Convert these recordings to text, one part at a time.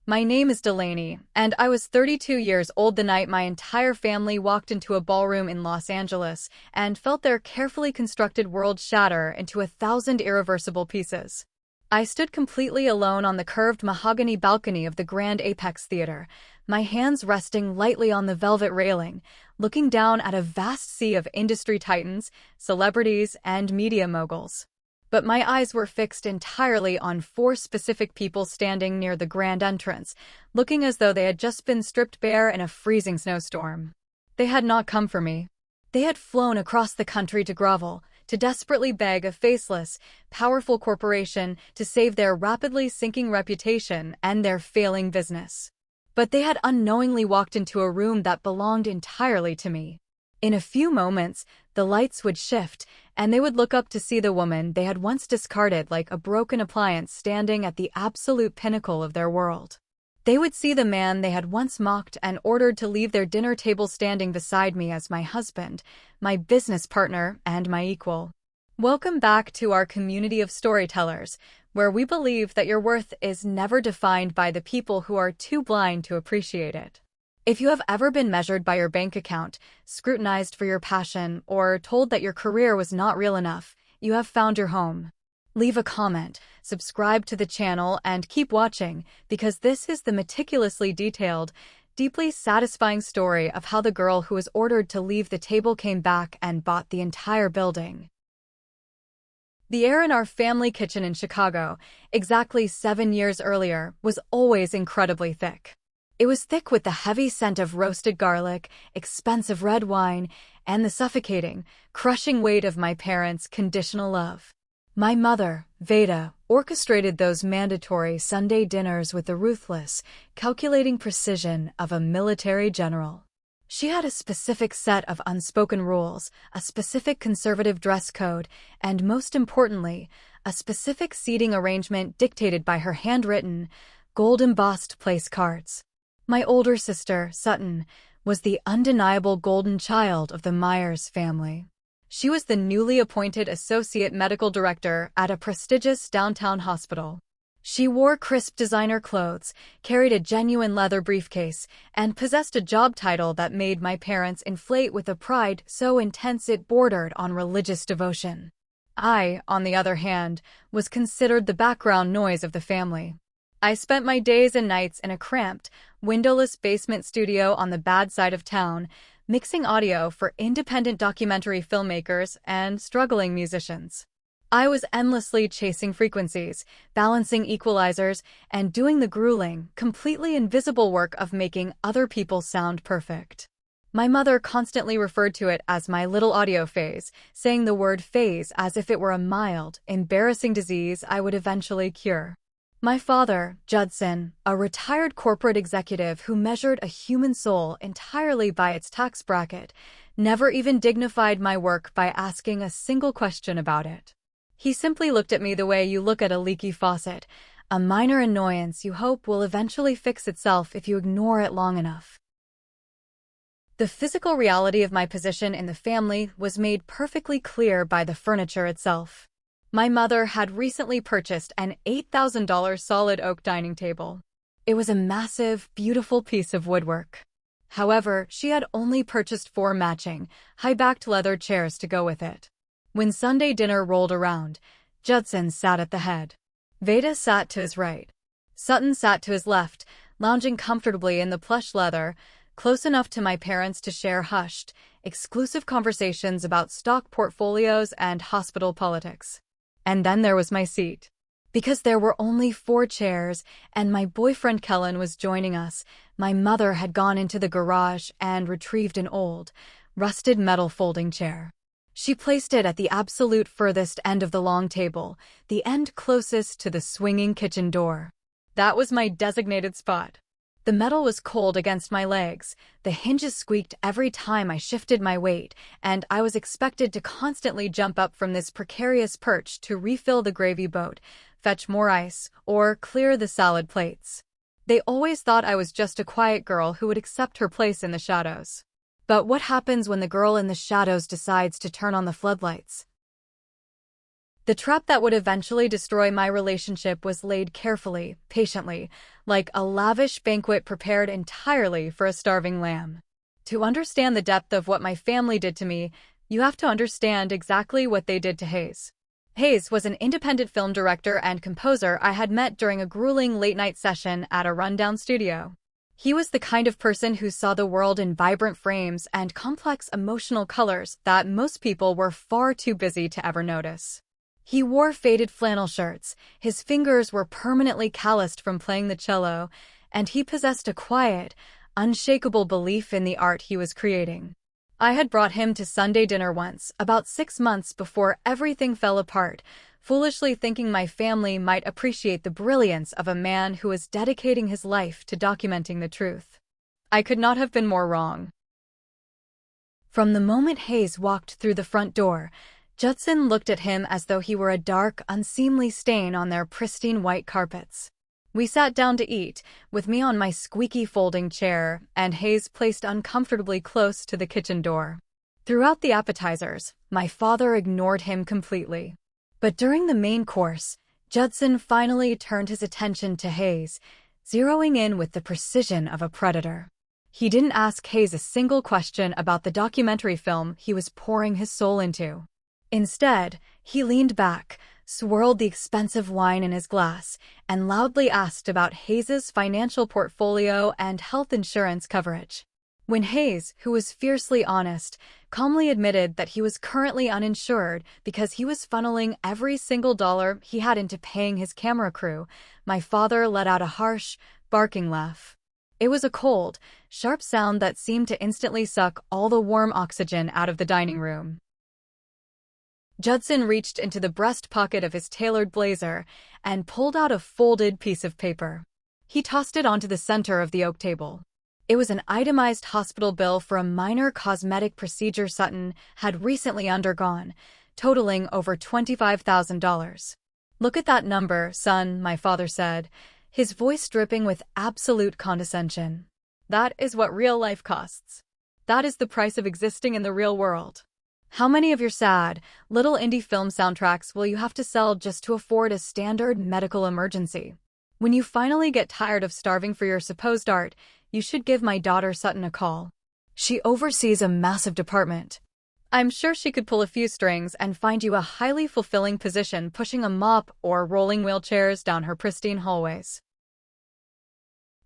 My name is Delaney, and I was 32 years old the night my entire family walked into a ballroom in Los Angeles and felt their carefully constructed world shatter into 1,000 irreversible pieces. I stood completely alone on the curved mahogany balcony of the Grand Apex Theater, my hands resting lightly on the velvet railing, looking down at a vast sea of industry titans, celebrities, and media moguls. But my eyes were fixed entirely on four specific people standing near the grand entrance, looking as though they had just been stripped bare in a freezing snowstorm. They had not come for me. They had flown across the country to grovel, to desperately beg a faceless, powerful corporation to save their rapidly sinking reputation and their failing business. But they had unknowingly walked into a room that belonged entirely to me. In a few moments, the lights would shift, and they would look up to see the woman they had once discarded like a broken appliance standing at the absolute pinnacle of their world. They would see the man they had once mocked and ordered to leave their dinner table standing beside me as my husband, my business partner, and my equal. Welcome back to our community of storytellers, where we believe that your worth is never defined by the people who are too blind to appreciate it. If you have ever been measured by your bank account, scrutinized for your passion, or told that your career was not real enough, you have found your home. Leave a comment, subscribe to the channel, and keep watching, because this is the meticulously detailed, deeply satisfying story of how the girl who was ordered to leave the table came back and bought the entire building. The air in our family kitchen in Chicago, exactly 7 years earlier, was always incredibly thick. It was thick with the heavy scent of roasted garlic, expensive red wine, and the suffocating, crushing weight of my parents' conditional love. My mother, Veda, orchestrated those mandatory Sunday dinners with the ruthless, calculating precision of a military general. She had a specific set of unspoken rules, a specific conservative dress code, and most importantly, a specific seating arrangement dictated by her handwritten, gold-embossed place cards. My older sister, Sutton, was the undeniable golden child of the Myers family. She was the newly appointed associate medical director at a prestigious downtown hospital. She wore crisp designer clothes, carried a genuine leather briefcase, and possessed a job title that made my parents inflate with a pride so intense it bordered on religious devotion. I, on the other hand, was considered the background noise of the family. I spent my days and nights in a cramped, windowless basement studio on the bad side of town, mixing audio for independent documentary filmmakers and struggling musicians. I was endlessly chasing frequencies, balancing equalizers, and doing the grueling, completely invisible work of making other people sound perfect. My mother constantly referred to it as my little audio phase, saying the word phase as if it were a mild, embarrassing disease I would eventually cure. My father, Judson, a retired corporate executive who measured a human soul entirely by its tax bracket, never even dignified my work by asking a single question about it. He simply looked at me the way you look at a leaky faucet, a minor annoyance you hope will eventually fix itself if you ignore it long enough. The physical reality of my position in the family was made perfectly clear by the furniture itself. My mother had recently purchased an $8,000 solid oak dining table. It was a massive, beautiful piece of woodwork. However, she had only purchased 4 matching, high-backed leather chairs to go with it. When Sunday dinner rolled around, Judson sat at the head. Veda sat to his right. Sutton sat to his left, lounging comfortably in the plush leather, close enough to my parents to share hushed, exclusive conversations about stock portfolios and hospital politics. And then there was my seat. Because there were only 4 chairs, and my boyfriend Kellen was joining us, my mother had gone into the garage and retrieved an old, rusted metal folding chair. She placed it at the absolute furthest end of the long table, the end closest to the swinging kitchen door. That was my designated spot. The metal was cold against my legs, the hinges squeaked every time I shifted my weight, and I was expected to constantly jump up from this precarious perch to refill the gravy boat, fetch more ice, or clear the salad plates. They always thought I was just a quiet girl who would accept her place in the shadows. But what happens when the girl in the shadows decides to turn on the floodlights? The trap that would eventually destroy my relationship was laid carefully, patiently, like a lavish banquet prepared entirely for a starving lamb. To understand the depth of what my family did to me, you have to understand exactly what they did to Hayes. Hayes was an independent film director and composer I had met during a grueling late-night session at a rundown studio. He was the kind of person who saw the world in vibrant frames and complex emotional colors that most people were far too busy to ever notice. He wore faded flannel shirts, his fingers were permanently calloused from playing the cello, and he possessed a quiet, unshakable belief in the art he was creating. I had brought him to Sunday dinner once, about 6 months before everything fell apart, foolishly thinking my family might appreciate the brilliance of a man who was dedicating his life to documenting the truth. I could not have been more wrong. From the moment Hayes walked through the front door, Judson looked at him as though he were a dark, unseemly stain on their pristine white carpets. We sat down to eat, with me on my squeaky folding chair, and Hayes placed uncomfortably close to the kitchen door. Throughout the appetizers, my father ignored him completely. But during the main course, Judson finally turned his attention to Hayes, zeroing in with the precision of a predator. He didn't ask Hayes a single question about the documentary film he was pouring his soul into. Instead, he leaned back, swirled the expensive wine in his glass, and loudly asked about Hayes's financial portfolio and health insurance coverage. When Hayes, who was fiercely honest, calmly admitted that he was currently uninsured because he was funneling every single dollar he had into paying his camera crew, my father let out a harsh, barking laugh. It was a cold, sharp sound that seemed to instantly suck all the warm oxygen out of the dining room. Judson reached into the breast pocket of his tailored blazer and pulled out a folded piece of paper. He tossed it onto the center of the oak table. It was an itemized hospital bill for a minor cosmetic procedure Sutton had recently undergone, totaling over $25,000. "Look at that number, son," my father said, his voice dripping with absolute condescension. "That is what real life costs. That is the price of existing in the real world. How many of your sad, little indie film soundtracks will you have to sell just to afford a standard medical emergency? When you finally get tired of starving for your supposed art, you should give my daughter Sutton a call. She oversees a massive department. I'm sure she could pull a few strings and find you a highly fulfilling position pushing a mop or rolling wheelchairs down her pristine hallways."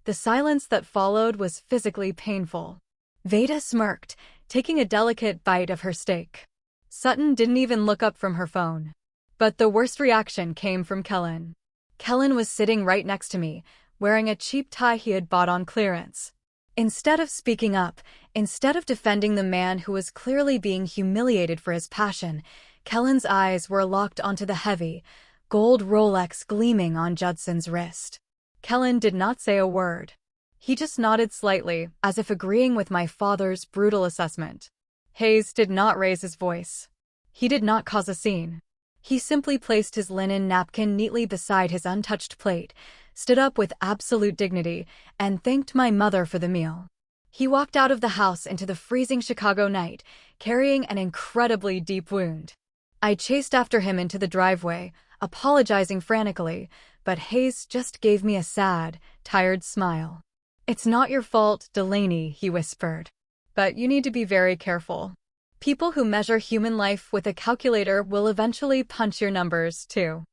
The silence that followed was physically painful. Veda smirked, taking a delicate bite of her steak. Sutton didn't even look up from her phone. But the worst reaction came from Kellen. Kellen was sitting right next to me, wearing a cheap tie he had bought on clearance. Instead of speaking up, instead of defending the man who was clearly being humiliated for his passion, Kellen's eyes were locked onto the heavy, gold Rolex gleaming on Judson's wrist. Kellen did not say a word. He just nodded slightly, as if agreeing with my father's brutal assessment. Hayes did not raise his voice. He did not cause a scene. He simply placed his linen napkin neatly beside his untouched plate, stood up with absolute dignity, and thanked my mother for the meal. He walked out of the house into the freezing Chicago night, carrying an incredibly deep wound. I chased after him into the driveway, apologizing frantically, but Hayes just gave me a sad, tired smile. "It's not your fault, Delaney," he whispered. "But you need to be very careful. People who measure human life with a calculator will eventually punch your numbers, too."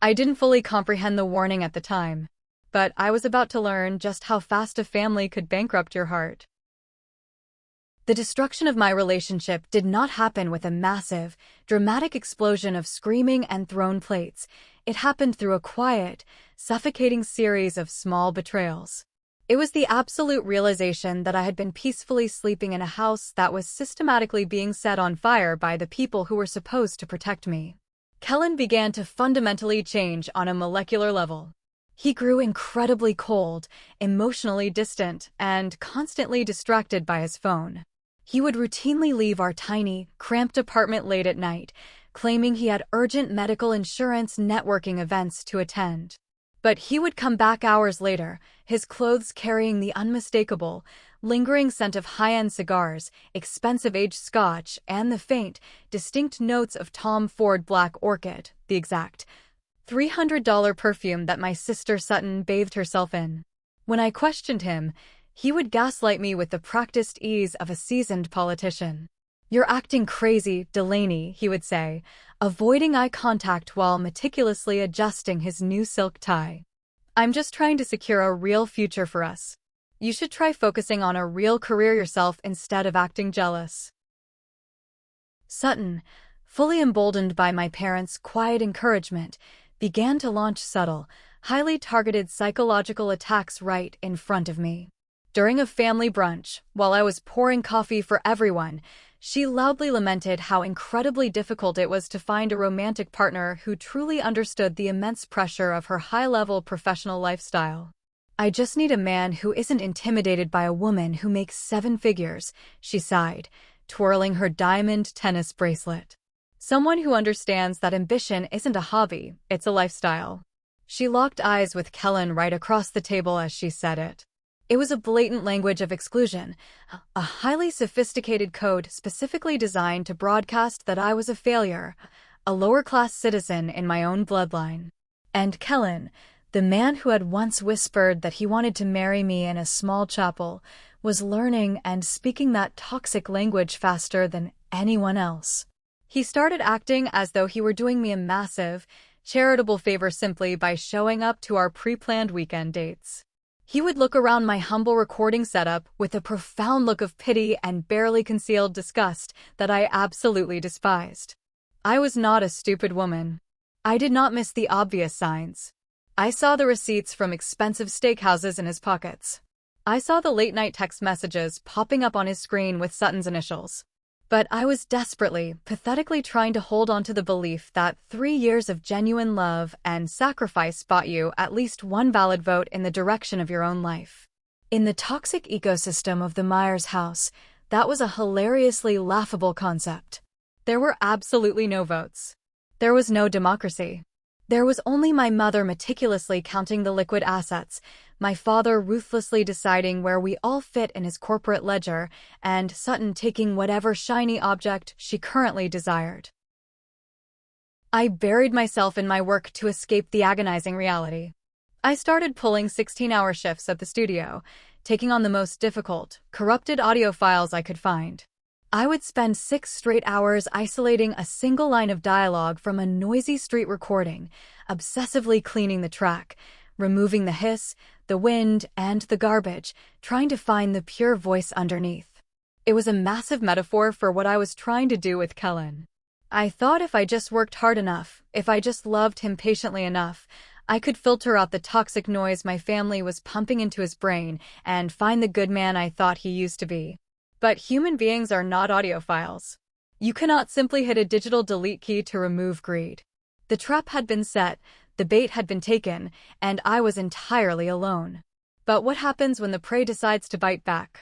I didn't fully comprehend the warning at the time, but I was about to learn just how fast a family could bankrupt your heart. The destruction of my relationship did not happen with a massive, dramatic explosion of screaming and thrown plates. It happened through a quiet, suffocating series of small betrayals. It was the absolute realization that I had been peacefully sleeping in a house that was systematically being set on fire by the people who were supposed to protect me. Kellen began to fundamentally change on a molecular level. He grew incredibly cold, emotionally distant, and constantly distracted by his phone. He would routinely leave our tiny, cramped apartment late at night, claiming he had urgent medical insurance networking events to attend. But he would come back hours later, his clothes carrying the unmistakable, lingering scent of high-end cigars, expensive aged scotch, and the faint, distinct notes of Tom Ford Black Orchid, the exact $300 perfume that my sister Sutton bathed herself in. When I questioned him, he would gaslight me with the practiced ease of a seasoned politician. "You're acting crazy, Delaney," he would say, avoiding eye contact while meticulously adjusting his new silk tie. "I'm just trying to secure a real future for us. You should try focusing on a real career yourself instead of acting jealous." Sutton, fully emboldened by my parents' quiet encouragement, began to launch subtle, highly targeted psychological attacks right in front of me. During a family brunch, while I was pouring coffee for everyone, she loudly lamented how incredibly difficult it was to find a romantic partner who truly understood the immense pressure of her high-level professional lifestyle. "I just need a man who isn't intimidated by a woman who makes 7 figures, she sighed, twirling her diamond tennis bracelet. "Someone who understands that ambition isn't a hobby, it's a lifestyle." She locked eyes with Kellen right across the table as she said it. It was a blatant language of exclusion, a highly sophisticated code specifically designed to broadcast that I was a failure, a lower-class citizen in my own bloodline. And Kellen, the man who had once whispered that he wanted to marry me in a small chapel, was learning and speaking that toxic language faster than anyone else. He started acting as though he were doing me a massive, charitable favor simply by showing up to our pre-planned weekend dates. He would look around my humble recording setup with a profound look of pity and barely concealed disgust that I absolutely despised. I was not a stupid woman. I did not miss the obvious signs. I saw the receipts from expensive steakhouses in his pockets. I saw the late-night text messages popping up on his screen with Sutton's initials. But I was desperately, pathetically trying to hold on to the belief that 3 years of genuine love and sacrifice bought you at least one valid vote in the direction of your own life. In the toxic ecosystem of the Myers house, that was a hilariously laughable concept. There were absolutely no votes. There was no democracy. There was only my mother meticulously counting the liquid assets, my father ruthlessly deciding where we all fit in his corporate ledger, and Sutton taking whatever shiny object she currently desired. I buried myself in my work to escape the agonizing reality. I started pulling 16-hour shifts at the studio, taking on the most difficult, corrupted audio files I could find. I would spend 6 straight hours isolating a single line of dialogue from a noisy street recording, obsessively cleaning the track, removing the hiss, the wind, and the garbage, trying to find the pure voice underneath. It was a massive metaphor for what I was trying to do with Kellen. I thought if I just worked hard enough, if I just loved him patiently enough, I could filter out the toxic noise my family was pumping into his brain and find the good man I thought he used to be. But human beings are not audio files. You cannot simply hit a digital delete key to remove greed. The trap had been set, the bait had been taken, and I was entirely alone. But what happens when the prey decides to bite back?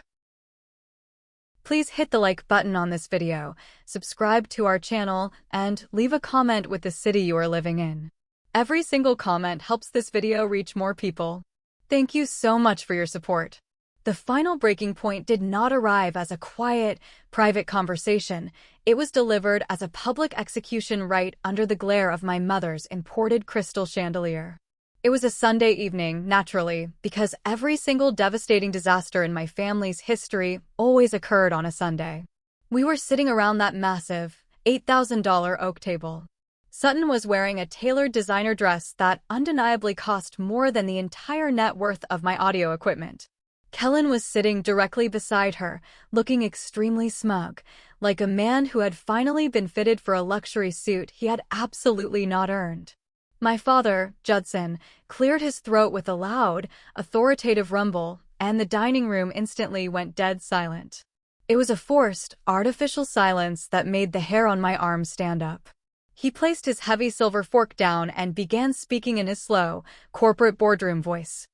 Please hit the like button on this video, subscribe to our channel, and leave a comment with the city you are living in. Every single comment helps this video reach more people. Thank you so much for your support. The final breaking point did not arrive as a quiet, private conversation. It was delivered as a public execution right under the glare of my mother's imported crystal chandelier. It was a Sunday evening, naturally, because every single devastating disaster in my family's history always occurred on a Sunday. We were sitting around that massive, $8,000 oak table. Sutton was wearing a tailored designer dress that undeniably cost more than the entire net worth of my audio equipment. Kellen was sitting directly beside her, looking extremely smug, like a man who had finally been fitted for a luxury suit he had absolutely not earned. My father, Judson, cleared his throat with a loud, authoritative rumble, and the dining room instantly went dead silent. It was a forced, artificial silence that made the hair on my arm stand up. He placed his heavy silver fork down and began speaking in his slow, corporate boardroom voice.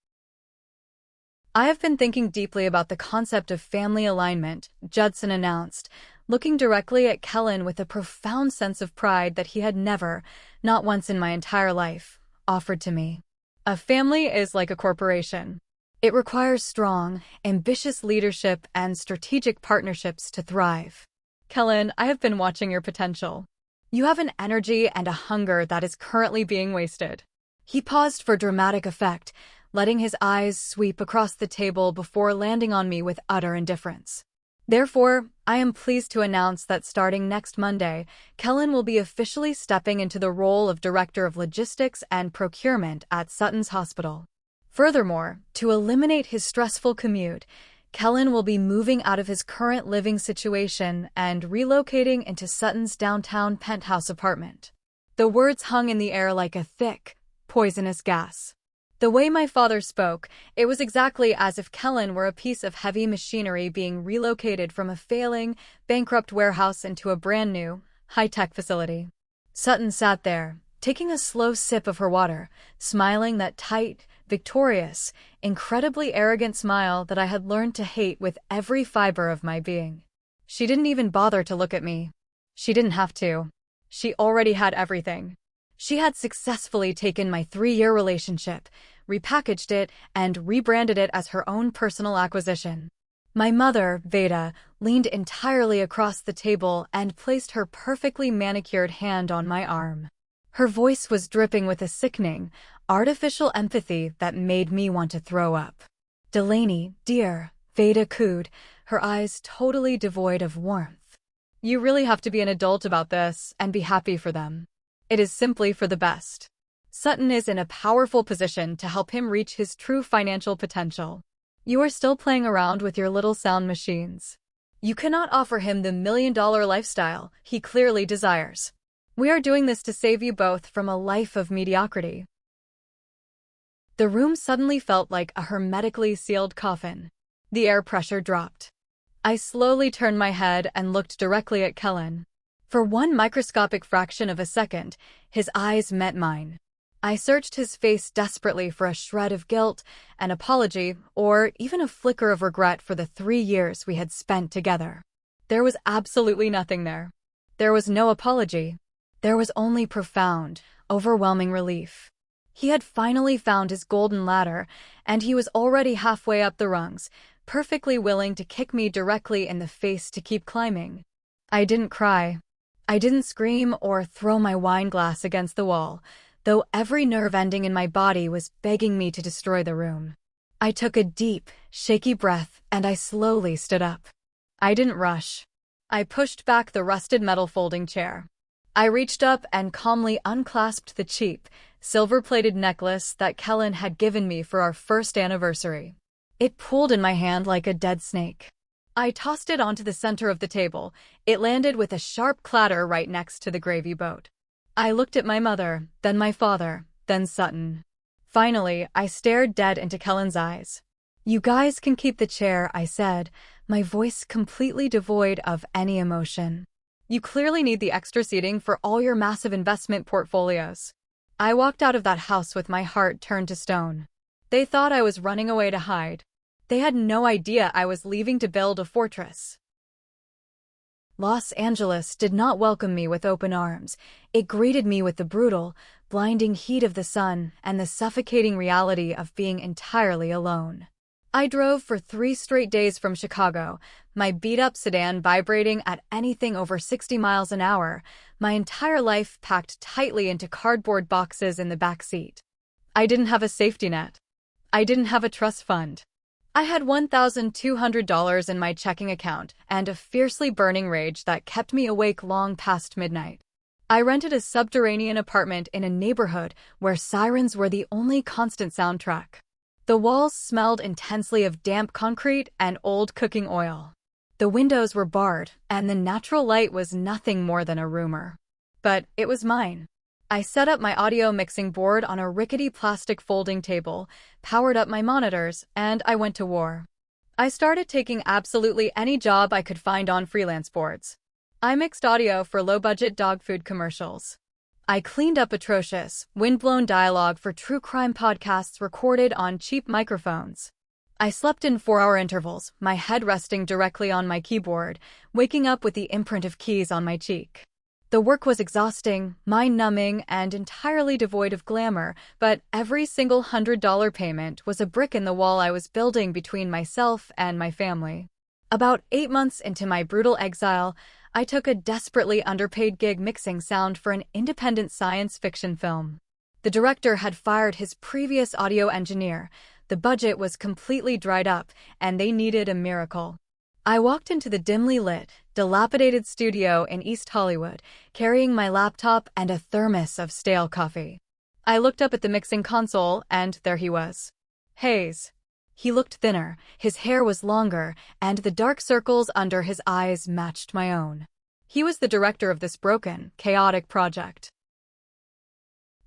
"I have been thinking deeply about the concept of family alignment," Judson announced, looking directly at Kellen with a profound sense of pride that he had never, not once in my entire life, offered to me. "A family is like a corporation. It requires strong, ambitious leadership and strategic partnerships to thrive. Kellen, I have been watching your potential. You have an energy and a hunger that is currently being wasted. He paused for dramatic effect, letting his eyes sweep across the table before landing on me with utter indifference. Therefore, I am pleased to announce that starting next Monday, Kellen will be officially stepping into the role of Director of Logistics and Procurement at Sutton's Hospital. Furthermore, to eliminate his stressful commute, Kellen will be moving out of his current living situation and relocating into Sutton's downtown penthouse apartment. The words hung in the air like a thick, poisonous gas. The way my father spoke, it was exactly as if Kellen were a piece of heavy machinery being relocated from a failing, bankrupt warehouse into a brand-new, high-tech facility. Sutton sat there, taking a slow sip of her water, smiling that tight, victorious, incredibly arrogant smile that I had learned to hate with every fiber of my being. She didn't even bother to look at me. She didn't have to. She already had everything. She had successfully taken my 3-year relationship, repackaged it, and rebranded it as her own personal acquisition. My mother, Veda, leaned entirely across the table and placed her perfectly manicured hand on my arm. Her voice was dripping with a sickening, artificial empathy that made me want to throw up. "Delaney, dear," Veda cooed, her eyes totally devoid of warmth. "You really have to be an adult about this and be happy for them. It is simply for the best. Sutton is in a powerful position to help him reach his true financial potential. You are still playing around with your little sound machines. You cannot offer him the million-dollar lifestyle he clearly desires. We are doing this to save you both from a life of mediocrity." The room suddenly felt like a hermetically sealed coffin. The air pressure dropped. I slowly turned my head and looked directly at Kellen. For one microscopic fraction of a second, his eyes met mine. I searched his face desperately for a shred of guilt, an apology, or even a flicker of regret for the 3 years we had spent together. There was absolutely nothing there. There was no apology. There was only profound, overwhelming relief. He had finally found his golden ladder, and he was already halfway up the rungs, perfectly willing to kick me directly in the face to keep climbing. I didn't cry. I didn't scream or throw my wine glass against the wall, though every nerve ending in my body was begging me to destroy the room. I took a deep, shaky breath and I slowly stood up. I didn't rush. I pushed back the rusted metal folding chair. I reached up and calmly unclasped the cheap, silver-plated necklace that Kellen had given me for our first anniversary. It pulled in my hand like a dead snake. I tossed it onto the center of the table. It landed with a sharp clatter right next to the gravy boat. I looked at my mother, then my father, then Sutton. Finally, I stared dead into Kellen's eyes. "You guys can keep the chair," I said, my voice completely devoid of any emotion. "You clearly need the extra seating for all your massive investment portfolios." I walked out of that house with my heart turned to stone. They thought I was running away to hide. They had no idea I was leaving to build a fortress. Los Angeles did not welcome me with open arms. It greeted me with the brutal, blinding heat of the sun and the suffocating reality of being entirely alone. I drove for 3 straight days from Chicago, my beat-up sedan vibrating at anything over 60 miles an hour, my entire life packed tightly into cardboard boxes in the back seat. I didn't have a safety net. I didn't have a trust fund. I had $1,200 in my checking account and a fiercely burning rage that kept me awake long past midnight. I rented a subterranean apartment in a neighborhood where sirens were the only constant soundtrack. The walls smelled intensely of damp concrete and old cooking oil. The windows were barred, and the natural light was nothing more than a rumor. But it was mine. I set up my audio mixing board on a rickety plastic folding table, powered up my monitors, and I went to war. I started taking absolutely any job I could find on freelance boards. I mixed audio for low-budget dog food commercials. I cleaned up atrocious, wind-blown dialogue for true crime podcasts recorded on cheap microphones. I slept in 4-hour intervals, my head resting directly on my keyboard, waking up with the imprint of keys on my cheek. The work was exhausting, mind-numbing, and entirely devoid of glamour, but every single $100 payment was a brick in the wall I was building between myself and my family. About 8 months into my brutal exile, I took a desperately underpaid gig mixing sound for an independent science fiction film. The director had fired his previous audio engineer, the budget was completely dried up, and they needed a miracle. I walked into the dimly lit, dilapidated studio in East Hollywood, carrying my laptop and a thermos of stale coffee. I looked up at the mixing console, and there he was. Hayes. He looked thinner, his hair was longer, and the dark circles under his eyes matched my own. He was the director of this broken, chaotic project.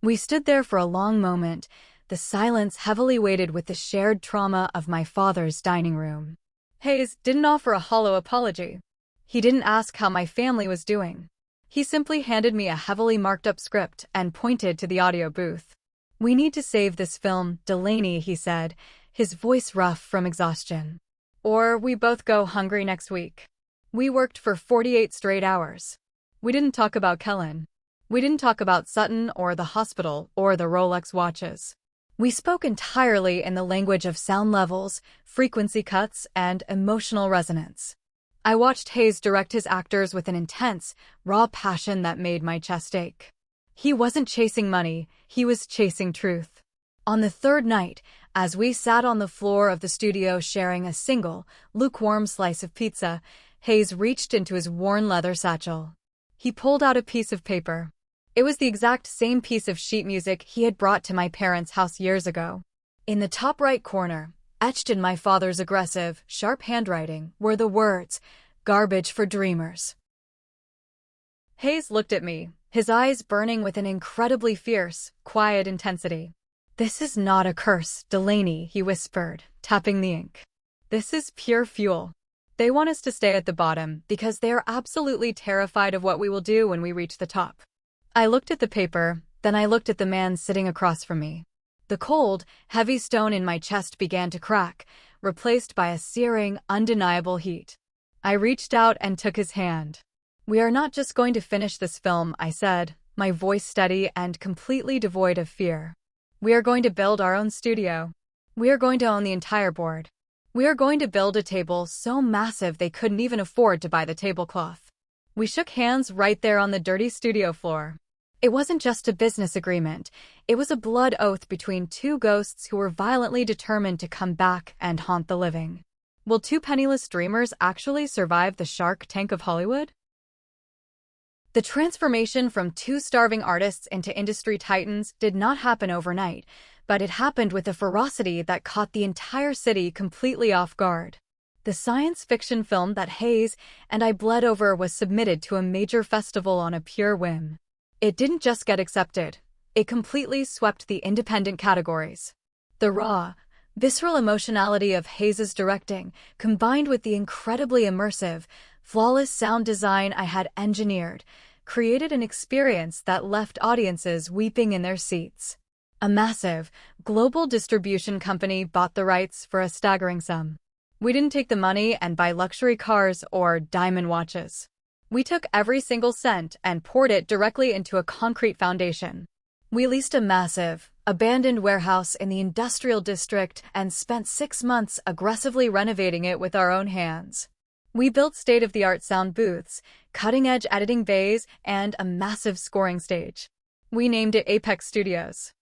We stood there for a long moment, the silence heavily weighted with the shared trauma of my father's dining room. Hayes didn't offer a hollow apology. He didn't ask how my family was doing. He simply handed me a heavily marked-up script and pointed to the audio booth. "We need to save this film, Delaney," he said, his voice rough from exhaustion. "Or we both go hungry next week." We worked for 48 straight hours. We didn't talk about Kellen. We didn't talk about Sutton or the hospital or the Rolex watches. We spoke entirely in the language of sound levels, frequency cuts, and emotional resonance. I watched Hayes direct his actors with an intense, raw passion that made my chest ache. He wasn't chasing money, he was chasing truth. On the third night, as we sat on the floor of the studio sharing a single, lukewarm slice of pizza, Hayes reached into his worn leather satchel. He pulled out a piece of paper. It was the exact same piece of sheet music he had brought to my parents' house years ago. In the top right corner, etched in my father's aggressive, sharp handwriting, were the words, "Garbage for dreamers." Hayes looked at me, his eyes burning with an incredibly fierce, quiet intensity. "This is not a curse, Delaney," he whispered, tapping the ink. "This is pure fuel. They want us to stay at the bottom because they are absolutely terrified of what we will do when we reach the top." I looked at the paper, then I looked at the man sitting across from me. The cold, heavy stone in my chest began to crack, replaced by a searing, undeniable heat. I reached out and took his hand. "We are not just going to finish this film," I said, my voice steady and completely devoid of fear. "We are going to build our own studio. We are going to own the entire board. We are going to build a table so massive they couldn't even afford to buy the tablecloth." We shook hands right there on the dirty studio floor. It wasn't just a business agreement, it was a blood oath between two ghosts who were violently determined to come back and haunt the living. Will two penniless dreamers actually survive the Shark Tank of Hollywood? The transformation from two starving artists into industry titans did not happen overnight, but it happened with a ferocity that caught the entire city completely off guard. The science fiction film that Hayes and I bled over was submitted to a major festival on a pure whim. It didn't just get accepted, it completely swept the independent categories. The raw, visceral emotionality of Hayes' directing, combined with the incredibly immersive, flawless sound design I had engineered, created an experience that left audiences weeping in their seats. A massive, global distribution company bought the rights for a staggering sum. We didn't take the money and buy luxury cars or diamond watches. We took every single cent and poured it directly into a concrete foundation. We leased a massive, abandoned warehouse in the industrial district and spent 6 months aggressively renovating it with our own hands. We built state-of-the-art sound booths, cutting-edge editing bays, and a massive scoring stage. We named it Apex Studios.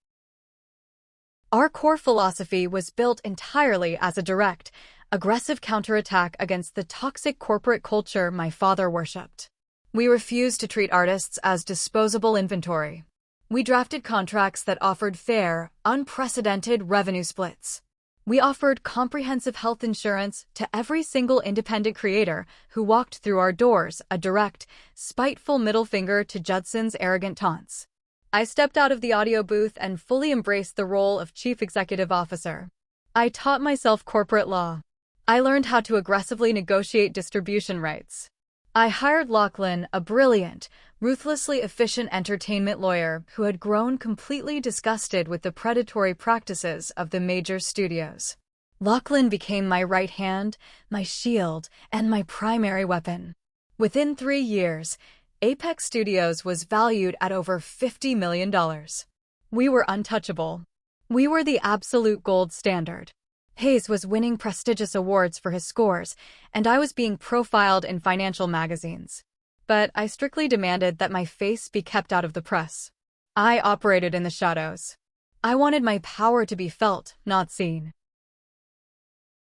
Our core philosophy was built entirely as a direct, aggressive counterattack against the toxic corporate culture my father worshipped. We refused to treat artists as disposable inventory. We drafted contracts that offered fair, unprecedented revenue splits. We offered comprehensive health insurance to every single independent creator who walked through our doors, a direct, spiteful middle finger to Judson's arrogant taunts. I stepped out of the audio booth and fully embraced the role of Chief Executive Officer. I taught myself corporate law. I learned how to aggressively negotiate distribution rights. I hired Lachlan, a brilliant, ruthlessly efficient entertainment lawyer who had grown completely disgusted with the predatory practices of the major studios. Lachlan became my right hand, my shield, and my primary weapon. Within 3 years, Apex Studios was valued at over $50 million. We were untouchable. We were the absolute gold standard. Hayes was winning prestigious awards for his scores, and I was being profiled in financial magazines. But I strictly demanded that my face be kept out of the press. I operated in the shadows. I wanted my power to be felt, not seen.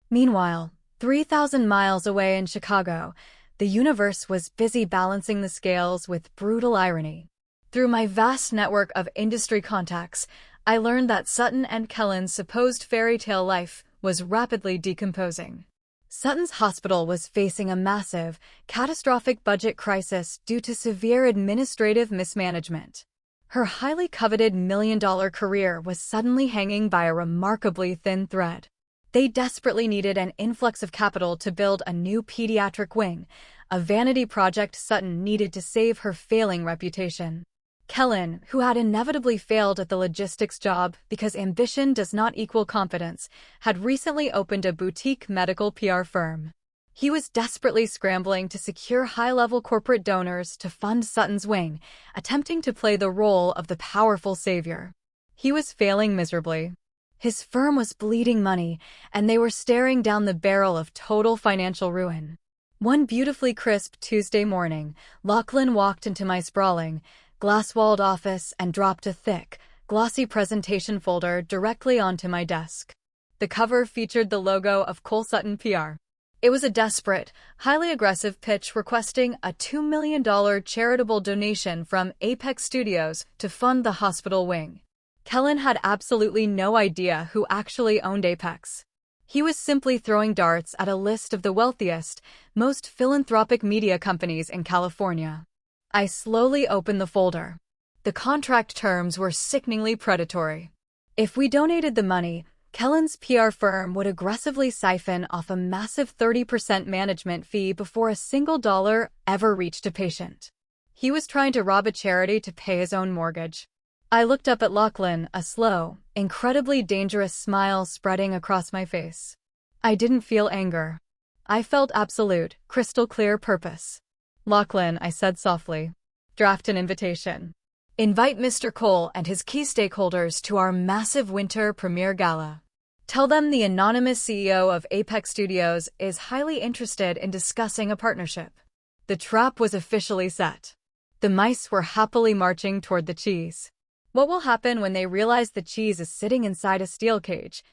Meanwhile, 3,000 miles away in Chicago, the universe was busy balancing the scales with brutal irony. Through my vast network of industry contacts, I learned that Sutton and Kellen's supposed fairy tale life was rapidly decomposing. Sutton's hospital was facing a massive, catastrophic budget crisis due to severe administrative mismanagement. Her highly coveted million-dollar career was suddenly hanging by a remarkably thin thread. They desperately needed an influx of capital to build a new pediatric wing, a vanity project Sutton needed to save her failing reputation. Kellen, who had inevitably failed at the logistics job because ambition does not equal confidence, had recently opened a boutique medical PR firm. He was desperately scrambling to secure high-level corporate donors to fund Sutton's wing, attempting to play the role of the powerful savior. He was failing miserably. His firm was bleeding money, and they were staring down the barrel of total financial ruin. One beautifully crisp Tuesday morning, Lachlan walked into my sprawling, glass-walled office and dropped a thick, glossy presentation folder directly onto my desk. The cover featured the logo of Cole Sutton PR. It was a desperate, highly aggressive pitch requesting a $2 million charitable donation from Apex Studios to fund the hospital wing. Kellen had absolutely no idea who actually owned Apex. He was simply throwing darts at a list of the wealthiest, most philanthropic media companies in California. I slowly opened the folder. The contract terms were sickeningly predatory. If we donated the money, Kellen's PR firm would aggressively siphon off a massive 30% management fee before a single dollar ever reached a patient. He was trying to rob a charity to pay his own mortgage. I looked up at Lachlan, a slow, incredibly dangerous smile spreading across my face. I didn't feel anger. I felt absolute, crystal-clear purpose. Lachlan, I said softly, draft an invitation. Invite Mr. Cole and his key stakeholders to our massive winter premiere gala. Tell them the anonymous CEO of Apex Studios is highly interested in discussing a partnership. The trap was officially set. The mice were happily marching toward the cheese. What will happen when they realize the cheese is sitting inside a steel cage?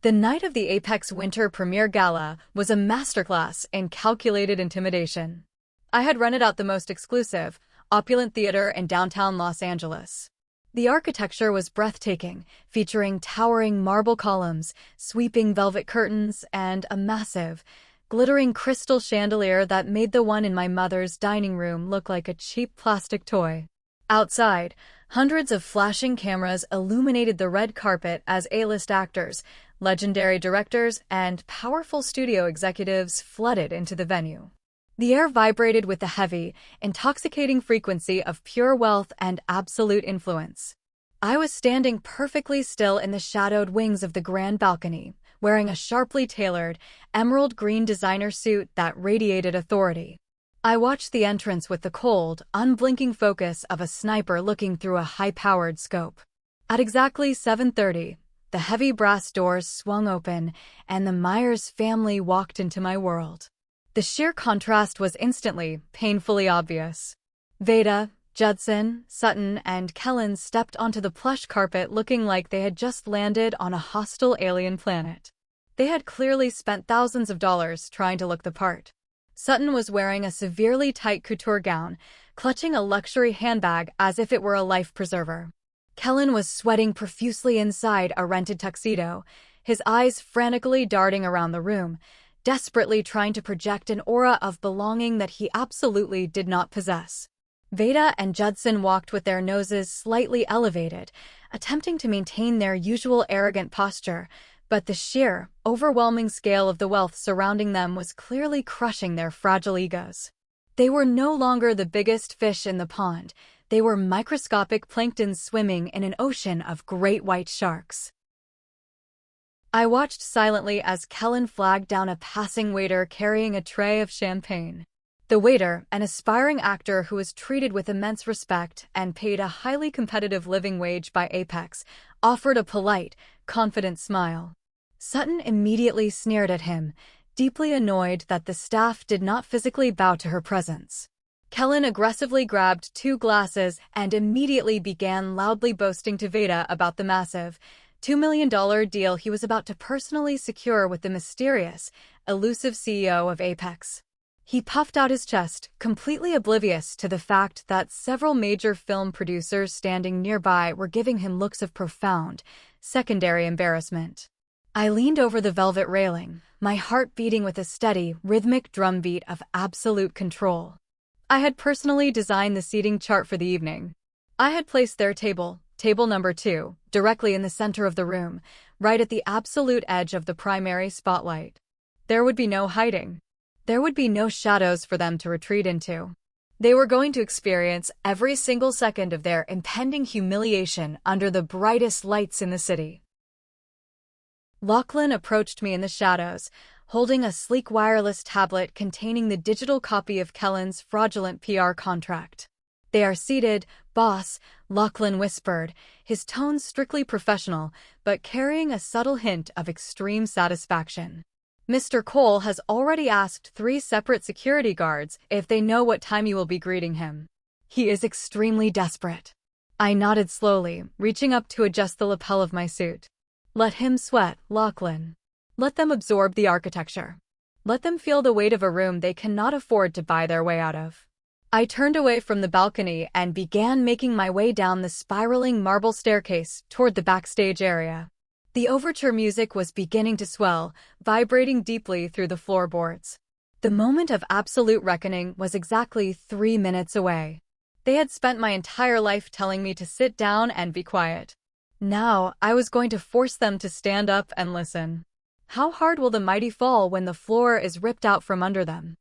The night of the Apex Winter Premiere Gala was a masterclass in calculated intimidation. I had rented out the most exclusive, opulent theater in downtown Los Angeles. The architecture was breathtaking, featuring towering marble columns, sweeping velvet curtains, and a massive, glittering crystal chandelier that made the one in my mother's dining room look like a cheap plastic toy. Outside, hundreds of flashing cameras illuminated the red carpet as A-list actors, legendary directors, and powerful studio executives flooded into the venue. The air vibrated with the heavy, intoxicating frequency of pure wealth and absolute influence. I was standing perfectly still in the shadowed wings of the grand balcony, wearing a sharply tailored, emerald green designer suit that radiated authority. I watched the entrance with the cold, unblinking focus of a sniper looking through a high-powered scope. At exactly 7:30, the heavy brass doors swung open, and the Myers family walked into my world. The sheer contrast was instantly, painfully obvious. Veda, Judson, Sutton, and Kellen stepped onto the plush carpet looking like they had just landed on a hostile alien planet. They had clearly spent thousands of dollars trying to look the part. Sutton was wearing a severely tight couture gown, clutching a luxury handbag as if it were a life preserver. Kellen was sweating profusely inside a rented tuxedo, his eyes frantically darting around the room, desperately trying to project an aura of belonging that he absolutely did not possess. Veda and Judson walked with their noses slightly elevated, attempting to maintain their usual arrogant posture, but the sheer, overwhelming scale of the wealth surrounding them was clearly crushing their fragile egos. They were no longer the biggest fish in the pond. They were microscopic plankton swimming in an ocean of great white sharks. I watched silently as Kellen flagged down a passing waiter carrying a tray of champagne. The waiter, an aspiring actor who was treated with immense respect and paid a highly competitive living wage by Apex, offered a polite, confident smile. Sutton immediately sneered at him, deeply annoyed that the staff did not physically bow to her presence. Kellen aggressively grabbed 2 glasses and immediately began loudly boasting to Veda about the massive $2 million deal he was about to personally secure with the mysterious, elusive CEO of Apex. He puffed out his chest, completely oblivious to the fact that several major film producers standing nearby were giving him looks of profound, secondary embarrassment. I leaned over the velvet railing, my heart beating with a steady, rhythmic drumbeat of absolute control. I had personally designed the seating chart for the evening. I had placed their table number 2, directly in the center of the room, right at the absolute edge of the primary spotlight. There would be no hiding. There would be no shadows for them to retreat into. They were going to experience every single second of their impending humiliation under the brightest lights in the city. Lachlan approached me in the shadows, holding a sleek wireless tablet containing the digital copy of Kellen's fraudulent PR contract. "They are seated, boss," Lachlan whispered, his tone strictly professional, but carrying a subtle hint of extreme satisfaction. "Mr. Cole has already asked 3 separate security guards if they know what time you will be greeting him. He is extremely desperate." I nodded slowly, reaching up to adjust the lapel of my suit. "Let him sweat, Lachlan. Let them absorb the architecture. Let them feel the weight of a room they cannot afford to buy their way out of." I turned away from the balcony and began making my way down the spiraling marble staircase toward the backstage area. The overture music was beginning to swell, vibrating deeply through the floorboards. The moment of absolute reckoning was exactly 3 minutes away. They had spent my entire life telling me to sit down and be quiet. Now, I was going to force them to stand up and listen. How hard will the mighty fall when the floor is ripped out from under them?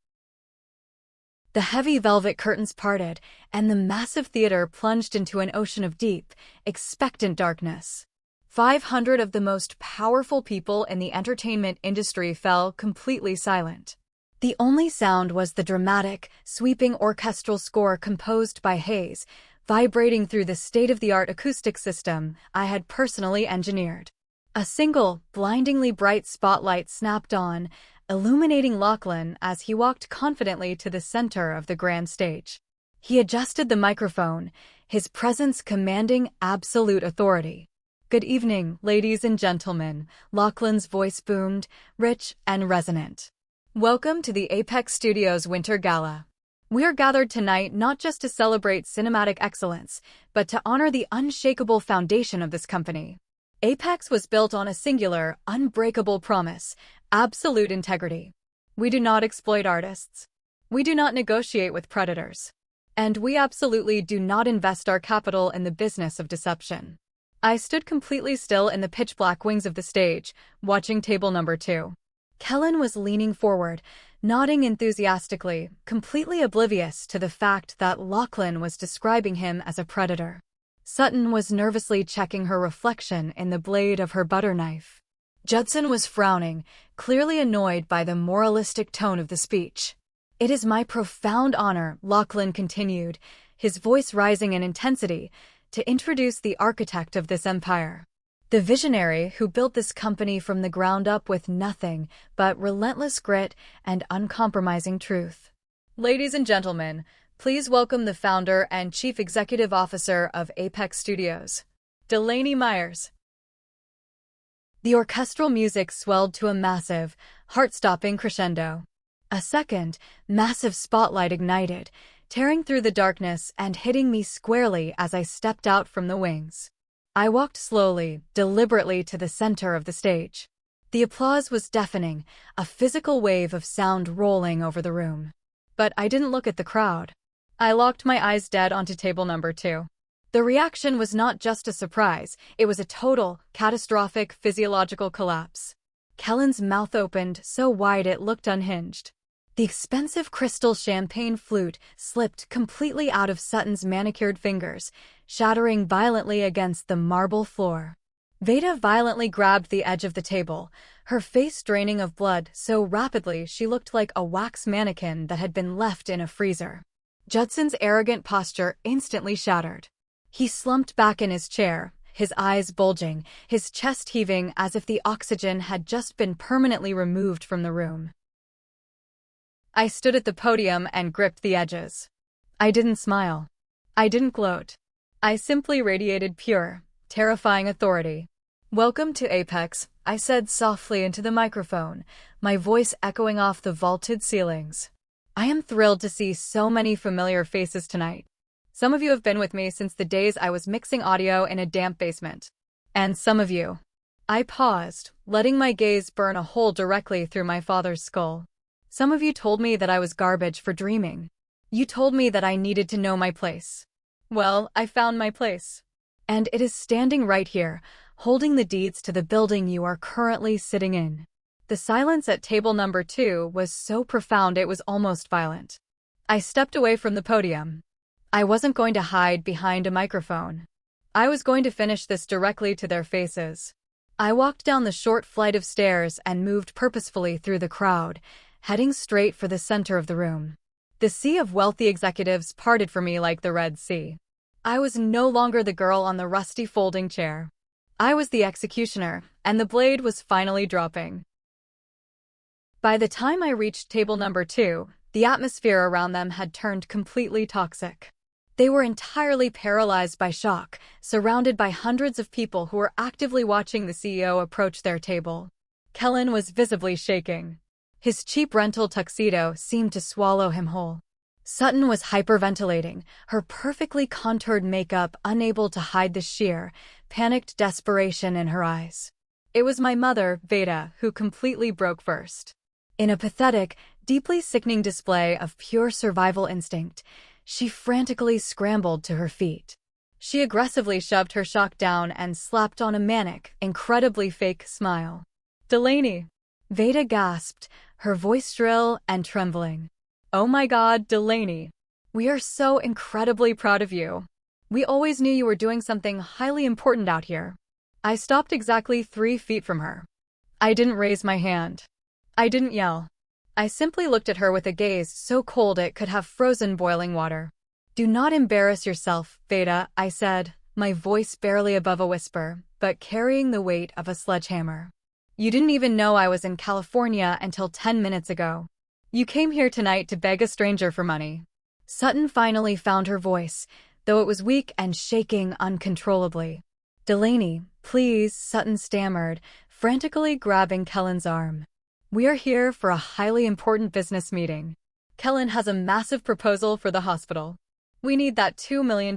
The heavy velvet curtains parted, and the massive theater plunged into an ocean of deep, expectant darkness. 500 of the most powerful people in the entertainment industry fell completely silent. The only sound was the dramatic, sweeping orchestral score composed by Hayes, vibrating through the state-of-the-art acoustic system I had personally engineered. A single, blindingly bright spotlight snapped on, illuminating Lachlan as he walked confidently to the center of the grand stage. He adjusted the microphone, his presence commanding absolute authority. "Good evening, ladies and gentlemen," Lachlan's voice boomed, rich and resonant. "Welcome to the Apex Studios Winter Gala. We are gathered tonight not just to celebrate cinematic excellence, but to honor the unshakable foundation of this company. Apex was built on a singular, unbreakable promise: absolute integrity. We do not exploit artists. We do not negotiate with predators. And we absolutely do not invest our capital in the business of deception." I stood completely still in the pitch-black wings of the stage, watching table number 2. Kellen was leaning forward, nodding enthusiastically, completely oblivious to the fact that Lachlan was describing him as a predator. Sutton was nervously checking her reflection in the blade of her butter knife. Judson was frowning, clearly annoyed by the moralistic tone of the speech. "It is my profound honor," Lachlan continued, his voice rising in intensity, "to introduce the architect of this empire. The visionary who built this company from the ground up with nothing but relentless grit and uncompromising truth. Ladies and gentlemen, please welcome the founder and chief executive officer of Apex Studios, Delaney Myers." The orchestral music swelled to a massive, heart-stopping crescendo. A second, massive spotlight ignited, tearing through the darkness and hitting me squarely as I stepped out from the wings. I walked slowly, deliberately to the center of the stage. The applause was deafening, a physical wave of sound rolling over the room. But I didn't look at the crowd. I locked my eyes dead onto table number 2. The reaction was not just a surprise, it was a total, catastrophic physiological collapse. Kellen's mouth opened so wide it looked unhinged. The expensive crystal champagne flute slipped completely out of Sutton's manicured fingers, shattering violently against the marble floor. Veda violently grabbed the edge of the table, her face draining of blood so rapidly she looked like a wax mannequin that had been left in a freezer. Judson's arrogant posture instantly shattered. He slumped back in his chair, his eyes bulging, his chest heaving as if the oxygen had just been permanently removed from the room. I stood at the podium and gripped the edges. I didn't smile. I didn't gloat. I simply radiated pure, terrifying authority. "Welcome to Apex," I said softly into the microphone, my voice echoing off the vaulted ceilings. "I am thrilled to see so many familiar faces tonight. Some of you have been with me since the days I was mixing audio in a damp basement. And some of you." I paused, letting my gaze burn a hole directly through my father's skull. "Some of you told me that I was garbage for dreaming. You told me that I needed to know my place. Well, I found my place. And it is standing right here, holding the deeds to the building you are currently sitting in." The silence at table number 2 was so profound it was almost violent. I stepped away from the podium. I wasn't going to hide behind a microphone. I was going to finish this directly to their faces. I walked down the short flight of stairs and moved purposefully through the crowd, heading straight for the center of the room. The sea of wealthy executives parted for me like the Red Sea. I was no longer the girl on the rusty folding chair. I was the executioner, and the blade was finally dropping. By the time I reached table number 2, the atmosphere around them had turned completely toxic. They were entirely paralyzed by shock, surrounded by hundreds of people who were actively watching the CEO approach their table. Kellen was visibly shaking. His cheap rental tuxedo seemed to swallow him whole. Sutton was hyperventilating, her perfectly contoured makeup unable to hide the sheer, panicked desperation in her eyes. It was my mother, Veda, who completely broke first. In a pathetic, deeply sickening display of pure survival instinct, she frantically scrambled to her feet. She aggressively shoved her shock down and slapped on a manic, incredibly fake smile. "Delaney!" Veda gasped, her voice shrill and trembling. "Oh my God, Delaney. We are so incredibly proud of you. We always knew you were doing something highly important out here." I stopped exactly 3 feet from her. I didn't raise my hand. I didn't yell. I simply looked at her with a gaze so cold it could have frozen boiling water. "Do not embarrass yourself, Veda," I said, my voice barely above a whisper, but carrying the weight of a sledgehammer. "You didn't even know I was in California until 10 minutes ago. You came here tonight to beg a stranger for money." Sutton finally found her voice, though it was weak and shaking uncontrollably. "Delaney, please," Sutton stammered, frantically grabbing Kellen's arm. "We are here for a highly important business meeting. Kellen has a massive proposal for the hospital. We need that $2 million.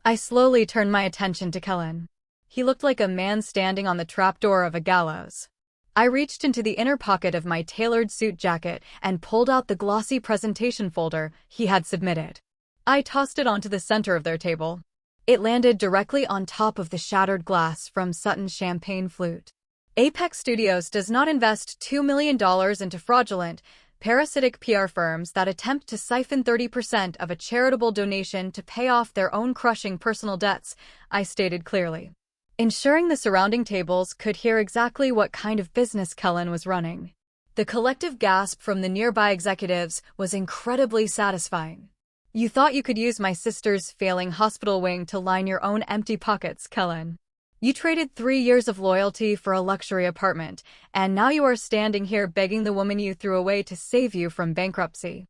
I slowly turned my attention to Kellen. He looked like a man standing on the trapdoor of a gallows. I reached into the inner pocket of my tailored suit jacket and pulled out the glossy presentation folder he had submitted. I tossed it onto the center of their table. It landed directly on top of the shattered glass from Sutton's champagne flute. Apex Studios does not invest $2 million into fraudulent, parasitic PR firms that attempt to siphon 30% of a charitable donation to pay off their own crushing personal debts, I stated clearly. Ensuring the surrounding tables could hear exactly what kind of business Kellen was running. The collective gasp from the nearby executives was incredibly satisfying. "You thought you could use my sister's failing hospital wing to line your own empty pockets, Kellen. You traded 3 years of loyalty for a luxury apartment, and now you are standing here begging the woman you threw away to save you from bankruptcy."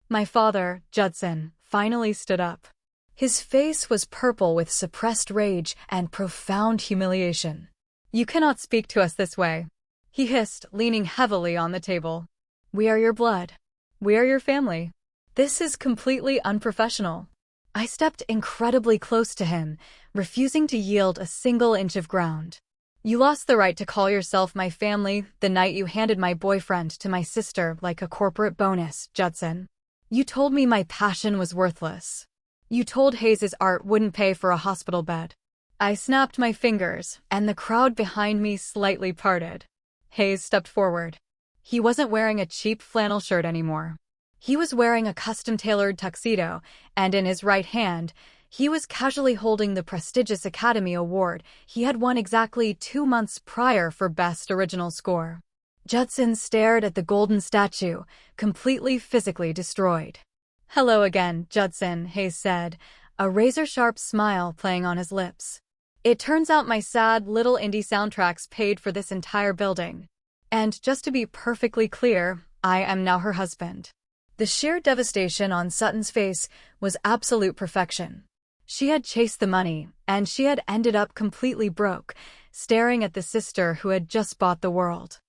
My father, Judson, finally stood up. His face was purple with suppressed rage and profound humiliation. "You cannot speak to us this way," he hissed, leaning heavily on the table. "We are your blood. We are your family. This is completely unprofessional." I stepped incredibly close to him, refusing to yield a single inch of ground. "You lost the right to call yourself my family the night you handed my boyfriend to my sister like a corporate bonus, Judson. You told me my passion was worthless. You told Hayes's art wouldn't pay for a hospital bed." I snapped my fingers, and the crowd behind me slightly parted. Hayes stepped forward. He wasn't wearing a cheap flannel shirt anymore. He was wearing a custom-tailored tuxedo, and in his right hand, He was casually holding the prestigious Academy Award he had won exactly 2 months prior for Best Original Score. Judson stared at the golden statue, completely physically destroyed. "Hello again, Judson," Hayes said, a razor-sharp smile playing on his lips. "It turns out my sad little indie soundtracks paid for this entire building. And just to be perfectly clear, I am now her husband." The sheer devastation on Sutton's face was absolute perfection. She had chased the money, and she had ended up completely broke, staring at the sister who had just bought the world.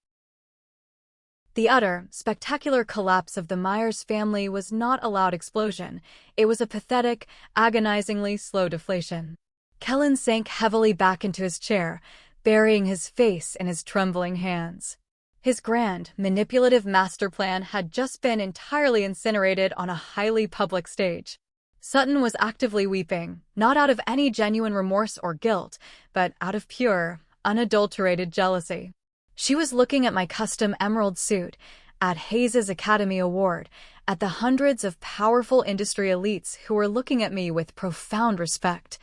The utter, spectacular collapse of the Myers family was not a loud explosion. It was a pathetic, agonizingly slow deflation. Kellen sank heavily back into his chair, burying his face in his trembling hands. His grand, manipulative master plan had just been entirely incinerated on a highly public stage. Sutton was actively weeping, not out of any genuine remorse or guilt, but out of pure, unadulterated jealousy. She was looking at my custom emerald suit, at Hayes's Academy Award, at the hundreds of powerful industry elites who were looking at me with profound respect.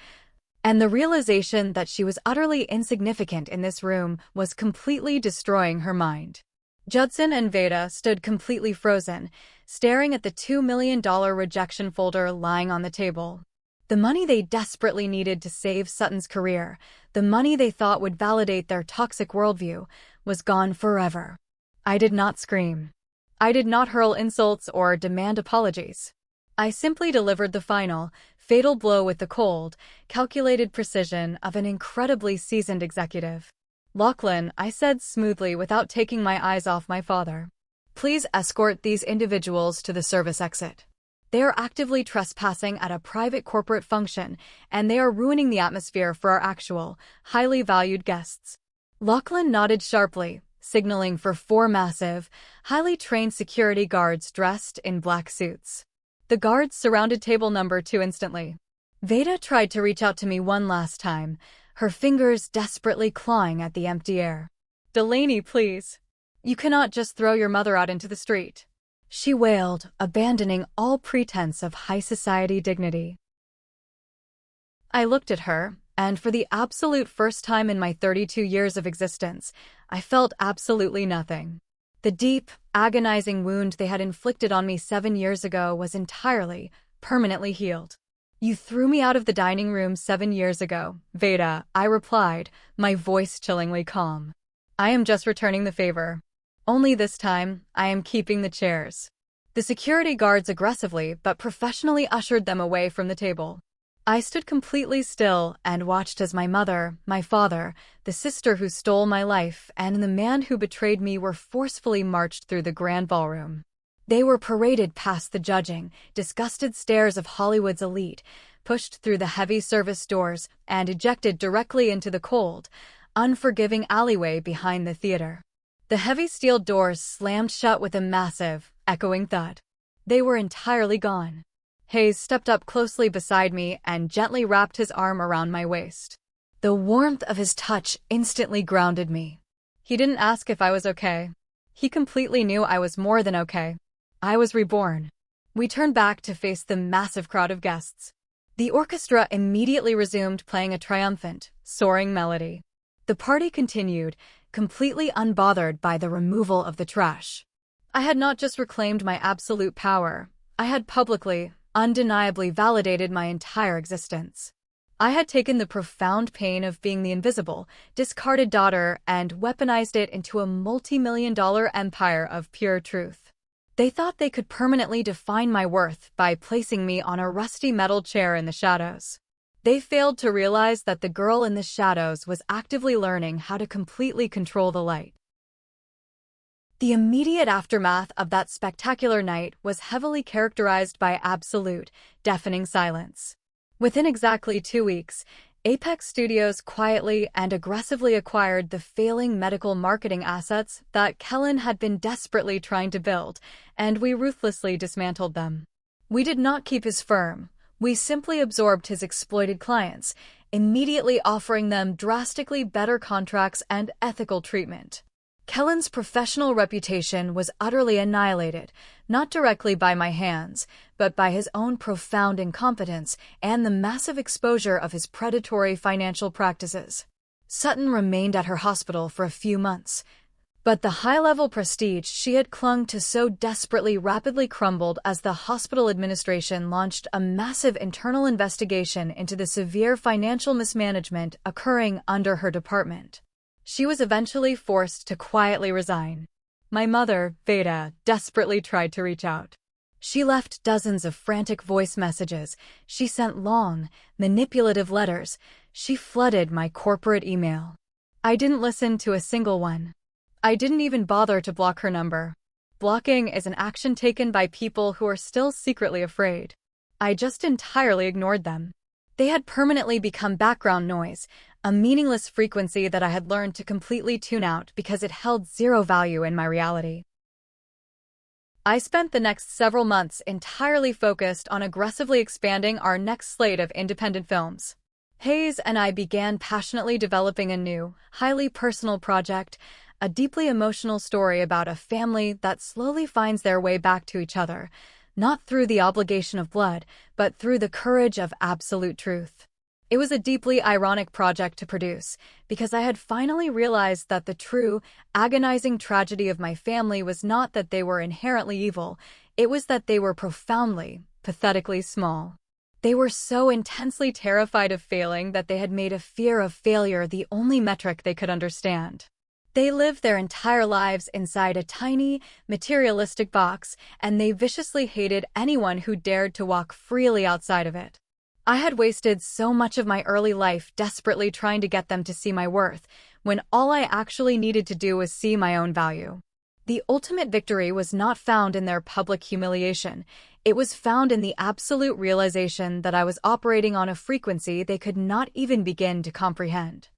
And the realization that she was utterly insignificant in this room was completely destroying her mind. Judson and Veda stood completely frozen, staring at the $2 million rejection folder lying on the table. The money they desperately needed to save Sutton's career, the money they thought would validate their toxic worldview, was gone forever. I did not scream. I did not hurl insults or demand apologies. I simply delivered the final, fatal blow with the cold, calculated precision of an incredibly seasoned executive. "Lachlan," I said smoothly without taking my eyes off my father, "please escort these individuals to the service exit. They are actively trespassing at a private corporate function, and they are ruining the atmosphere for our actual, highly valued guests." Lachlan nodded sharply, signaling for 4 massive, highly trained security guards dressed in black suits. The guards surrounded table number 2 instantly. Veda tried to reach out to me one last time, her fingers desperately clawing at the empty air. "Delaney, please. You cannot just throw your mother out into the street," she wailed, abandoning all pretense of high society dignity. I looked at her, and for the absolute first time in my 32 years of existence, I felt absolutely nothing. The deep, agonizing wound they had inflicted on me 7 years ago was entirely, permanently healed. "You threw me out of the dining room 7 years ago, Veda," I replied, my voice chillingly calm. "I am just returning the favor. Only this time, I am keeping the chairs." The security guards aggressively but professionally ushered them away from the table. I stood completely still and watched as my mother, my father, the sister who stole my life, and the man who betrayed me were forcefully marched through the grand ballroom. They were paraded past the judging, disgusted stares of Hollywood's elite, pushed through the heavy service doors, and ejected directly into the cold, unforgiving alleyway behind the theater. The heavy steel doors slammed shut with a massive, echoing thud. They were entirely gone. Hayes stepped up closely beside me and gently wrapped his arm around my waist. The warmth of his touch instantly grounded me. He didn't ask if I was okay. He completely knew I was more than okay. I was reborn. We turned back to face the massive crowd of guests. The orchestra immediately resumed playing a triumphant, soaring melody. The party continued, completely unbothered by the removal of the trash. I had not just reclaimed my absolute power, I had publicly, undeniably validated my entire existence. I had taken the profound pain of being the invisible, discarded daughter and weaponized it into a multi-million-dollar empire of pure truth. They thought they could permanently define my worth by placing me on a rusty metal chair in the shadows. They failed to realize that the girl in the shadows was actively learning how to completely control the light. The immediate aftermath of that spectacular night was heavily characterized by absolute, deafening silence. Within exactly 2 weeks, Apex Studios quietly and aggressively acquired the failing medical marketing assets that Kellen had been desperately trying to build, and we ruthlessly dismantled them. We did not keep his firm. We simply absorbed his exploited clients, immediately offering them drastically better contracts and ethical treatment. Kellen's professional reputation was utterly annihilated, not directly by my hands, but by his own profound incompetence and the massive exposure of his predatory financial practices. Sutton remained at her hospital for a few months, but the high-level prestige she had clung to so desperately rapidly crumbled as the hospital administration launched a massive internal investigation into the severe financial mismanagement occurring under her department. She was eventually forced to quietly resign. My mother, Veda, desperately tried to reach out. She left dozens of frantic voice messages. She sent long, manipulative letters. She flooded my corporate email. I didn't listen to a single one. I didn't even bother to block her number. Blocking is an action taken by people who are still secretly afraid. I just entirely ignored them. They had permanently become background noise, a meaningless frequency that I had learned to completely tune out because it held zero value in my reality. I spent the next several months entirely focused on aggressively expanding our next slate of independent films. Hayes and I began passionately developing a new, highly personal project, a deeply emotional story about a family that slowly finds their way back to each other, not through the obligation of blood, but through the courage of absolute truth. It was a deeply ironic project to produce, because I had finally realized that the true, agonizing tragedy of my family was not that they were inherently evil, it was that they were profoundly, pathetically small. They were so intensely terrified of failing that they had made a fear of failure the only metric they could understand. They lived their entire lives inside a tiny, materialistic box, and they viciously hated anyone who dared to walk freely outside of it. I had wasted so much of my early life desperately trying to get them to see my worth, when all I actually needed to do was see my own value. The ultimate victory was not found in their public humiliation. It was found in the absolute realization that I was operating on a frequency they could not even begin to comprehend.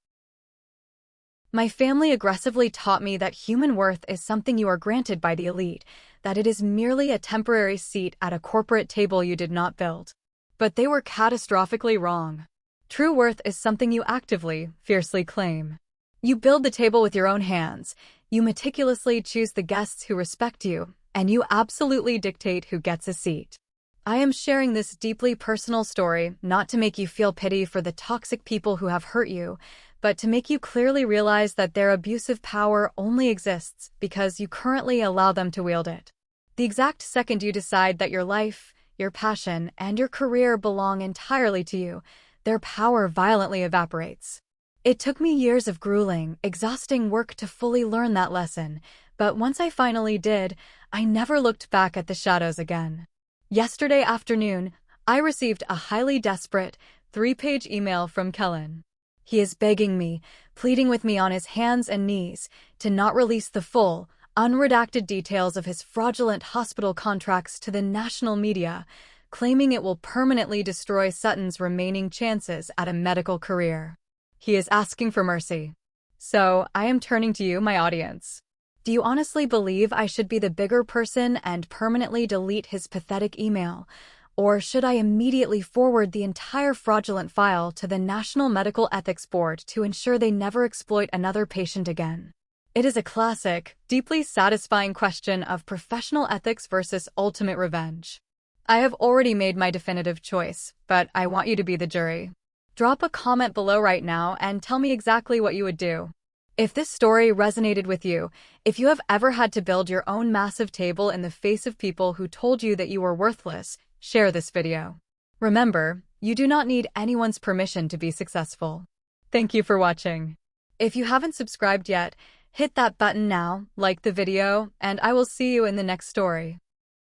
My family aggressively taught me that human worth is something you are granted by the elite, that it is merely a temporary seat at a corporate table you did not build. But they were catastrophically wrong. True worth is something you actively, fiercely claim. You build the table with your own hands, you meticulously choose the guests who respect you, and you absolutely dictate who gets a seat. I am sharing this deeply personal story not to make you feel pity for the toxic people who have hurt you, but to make you clearly realize that their abusive power only exists because you currently allow them to wield it. The exact second you decide that your life, your passion, and your career belong entirely to you, their power violently evaporates. It took me years of grueling, exhausting work to fully learn that lesson, but once I finally did, I never looked back at the shadows again. Yesterday afternoon, I received a highly desperate, 3-page email from Kellen. He is begging me, pleading with me on his hands and knees, to not release the full, unredacted details of his fraudulent hospital contracts to the national media, claiming it will permanently destroy Sutton's remaining chances at a medical career. He is asking for mercy. So, I am turning to you, my audience. Do you honestly believe I should be the bigger person and permanently delete his pathetic email? Or should I immediately forward the entire fraudulent file to the National Medical Ethics Board to ensure they never exploit another patient again? It is a classic, deeply satisfying question of professional ethics versus ultimate revenge. I have already made my definitive choice, but I want you to be the jury. Drop a comment below right now and tell me exactly what you would do. If this story resonated with you, if you have ever had to build your own massive table in the face of people who told you that you were worthless, share this video. Remember, you do not need anyone's permission to be successful. Thank you for watching. If you haven't subscribed yet, hit that button now, like the video, and I will see you in the next story.